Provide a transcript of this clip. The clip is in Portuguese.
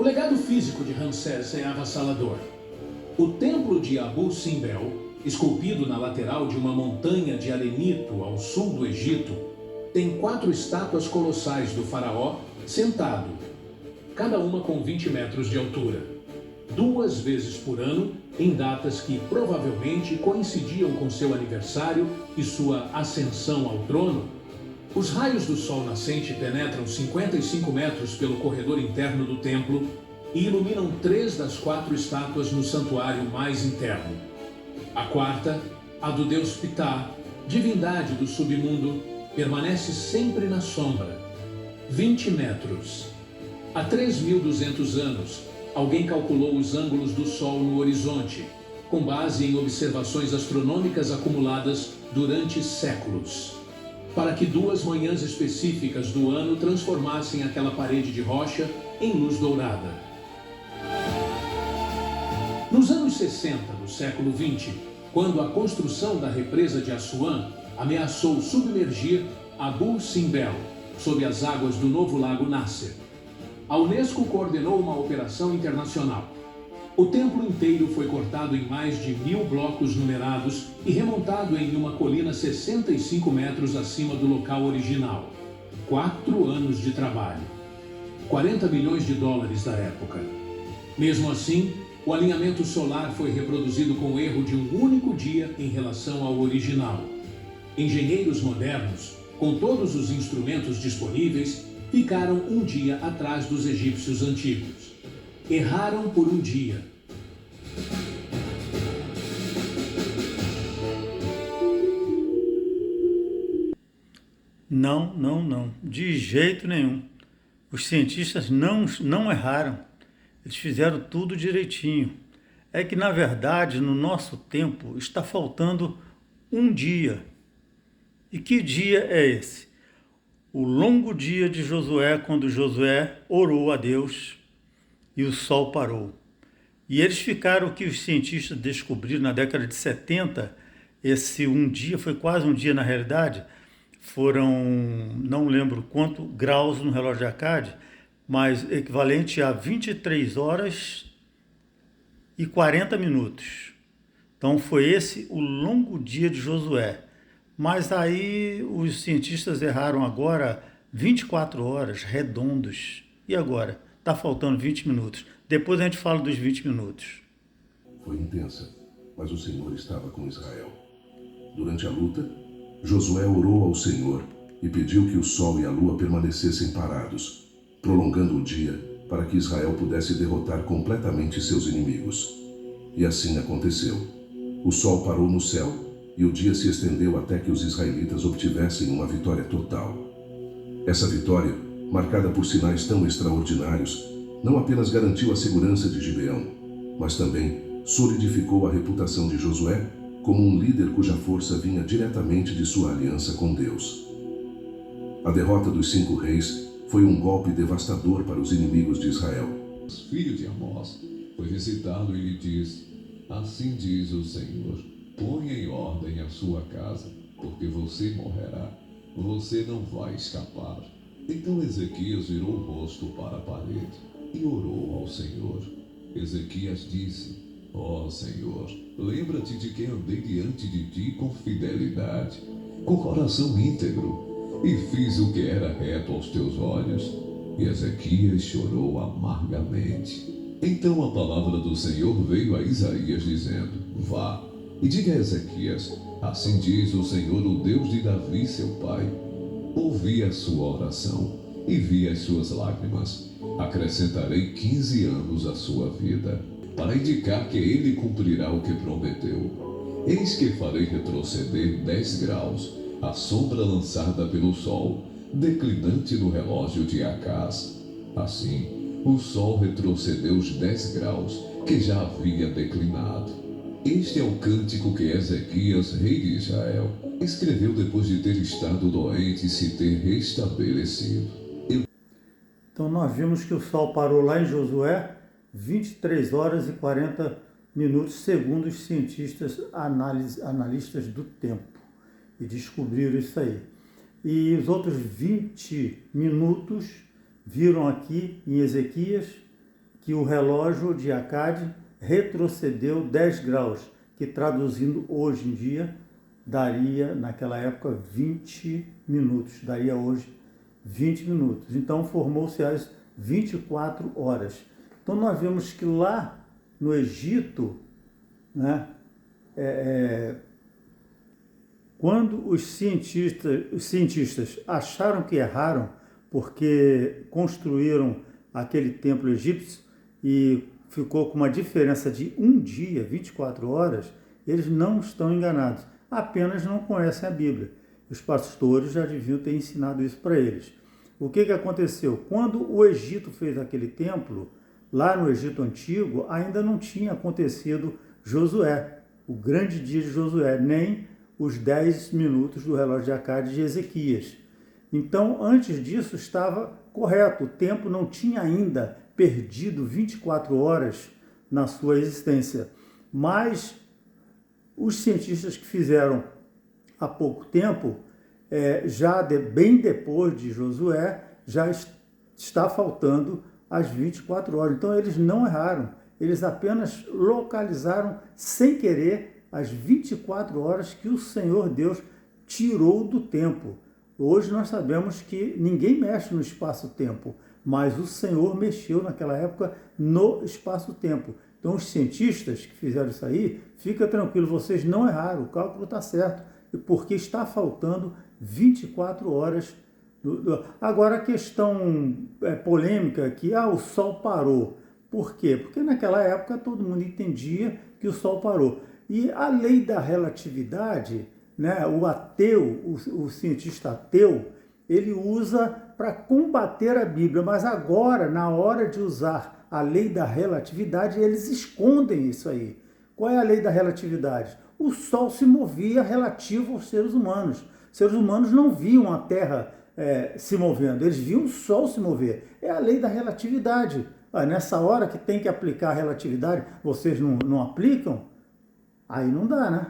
legado físico de Ramsés é avassalador. O templo de Abu Simbel, esculpido na lateral de uma montanha de arenito ao sul do Egito, tem 4 estátuas colossais do faraó sentado, cada uma com 20 metros de altura. 2 vezes por ano, em datas que provavelmente coincidiam com seu aniversário e sua ascensão ao trono, os raios do sol nascente penetram 55 metros pelo corredor interno do templo e iluminam 3 das 4 estátuas no santuário mais interno. A quarta, a do deus Ptah, divindade do submundo, permanece sempre na sombra. 20 metros. Há 3.200 anos, alguém calculou os ângulos do Sol no horizonte, com base em observações astronômicas acumuladas durante séculos, para que 2 manhãs específicas do ano transformassem aquela parede de rocha em luz dourada. Nos anos 60 do século XX, quando a construção da represa de Assuã ameaçou submergir Abu Simbel sob as águas do novo lago Nasser, a Unesco coordenou uma operação internacional. O templo inteiro foi cortado em mais de 1.000 blocos numerados e remontado em uma colina 65 metros acima do local original. 4 anos de trabalho. 40 milhões de dólares da época. Mesmo assim, o alinhamento solar foi reproduzido com erro de um único dia em relação ao original. Engenheiros modernos, com todos os instrumentos disponíveis, ficaram um dia atrás dos egípcios antigos. Erraram por um dia. Não. De jeito nenhum. Os cientistas não erraram. Eles fizeram tudo direitinho. É que, na verdade, no nosso tempo, está faltando um dia. E que dia é esse? O longo dia de Josué, quando Josué orou a Deus e o sol parou. E eles ficaram, o que os cientistas descobriram na década de 70, esse um dia, foi quase um dia na realidade, foram, não lembro quanto graus no relógio de Arcade, mas equivalente a 23 horas e 40 minutos. Então foi esse o longo dia de Josué. Mas aí os cientistas erraram agora 24 horas redondos. E agora? Está faltando 20 minutos. Depois a gente fala dos 20 minutos. Foi intensa, mas o Senhor estava com Israel. Durante a luta, Josué orou ao Senhor e pediu que o sol e a lua permanecessem parados, prolongando o dia para que Israel pudesse derrotar completamente seus inimigos. E assim aconteceu. O sol parou no céu e o dia se estendeu até que os israelitas obtivessem uma vitória total. Essa vitória, marcada por sinais tão extraordinários, não apenas garantiu a segurança de Gibeão, mas também solidificou a reputação de Josué como um líder cuja força vinha diretamente de sua aliança com Deus. A derrota dos 5 reis foi um golpe devastador para os inimigos de Israel. Filho de Amós foi visitá-lo e lhe disse: assim diz o Senhor, ponha em ordem a sua casa, porque você morrerá, você não vai escapar. Então Ezequias virou o rosto para a parede e orou ao Senhor. Ezequias disse: ó Senhor, lembra-te de que andei diante de ti com fidelidade, com coração íntegro, e fiz o que era reto aos teus olhos. E Ezequias chorou amargamente. Então a palavra do Senhor veio a Isaías dizendo: vá e diga a Ezequias: assim diz o Senhor, o Deus de Davi, seu pai. Ouvi a sua oração e vi as suas lágrimas. Acrescentarei 15 anos à sua vida, para indicar que ele cumprirá o que prometeu. Eis que farei retroceder 10 graus a sombra lançada pelo sol, declinante no relógio de Acás. Assim, o sol retrocedeu os 10 graus que já havia declinado. Este é o cântico que Ezequias, rei de Israel, escreveu depois de ter estado doente e se ter restabelecido. Então nós vimos que o sol parou lá em Josué 23 horas e 40 minutos, segundo os cientistas analistas do tempo, e descobriram isso aí. E os outros 20 minutos viram aqui em Ezequias que o relógio de Acade retrocedeu 10 graus, que traduzindo hoje em dia, daria naquela época 20 minutos, daria hoje 20 minutos. Então formou-se as 24 horas. Então nós vemos que lá no Egito, né, quando os cientistas acharam que erraram, porque construíram aquele templo egípcio e ficou com uma diferença de um dia, 24 horas, eles não estão enganados, apenas não conhecem a Bíblia. Os pastores já deviam ter ensinado isso para eles. O que aconteceu? Quando o Egito fez aquele templo, lá no Egito Antigo, ainda não tinha acontecido Josué, o grande dia de Josué, nem os 10 minutos do relógio de Acade de Ezequias. Então, antes disso, estava correto. O tempo não tinha ainda perdido 24 horas na sua existência. Mas os cientistas que fizeram há pouco tempo, bem depois de Josué, já está faltando as 24 horas. Então, eles não erraram. Eles apenas localizaram, sem querer, as 24 horas que o Senhor Deus tirou do tempo. Hoje nós sabemos que ninguém mexe no espaço-tempo, mas o Senhor mexeu naquela época no espaço-tempo. Então os cientistas que fizeram isso aí, fica tranquilo, vocês não erraram, o cálculo está certo, porque está faltando 24 horas. Agora a questão polêmica é que o Sol parou. Por quê? Porque naquela época todo mundo entendia que o Sol parou. E a lei da relatividade, né, o ateu, o cientista ateu, ele usa para combater a Bíblia, mas agora, na hora de usar a lei da relatividade, eles escondem isso aí. Qual é a lei da relatividade? O Sol se movia relativo aos seres humanos. Os seres humanos não viam a Terra se movendo, eles viam o Sol se mover. É a lei da relatividade. Nessa hora que tem que aplicar a relatividade, vocês não aplicam? Aí não dá, né?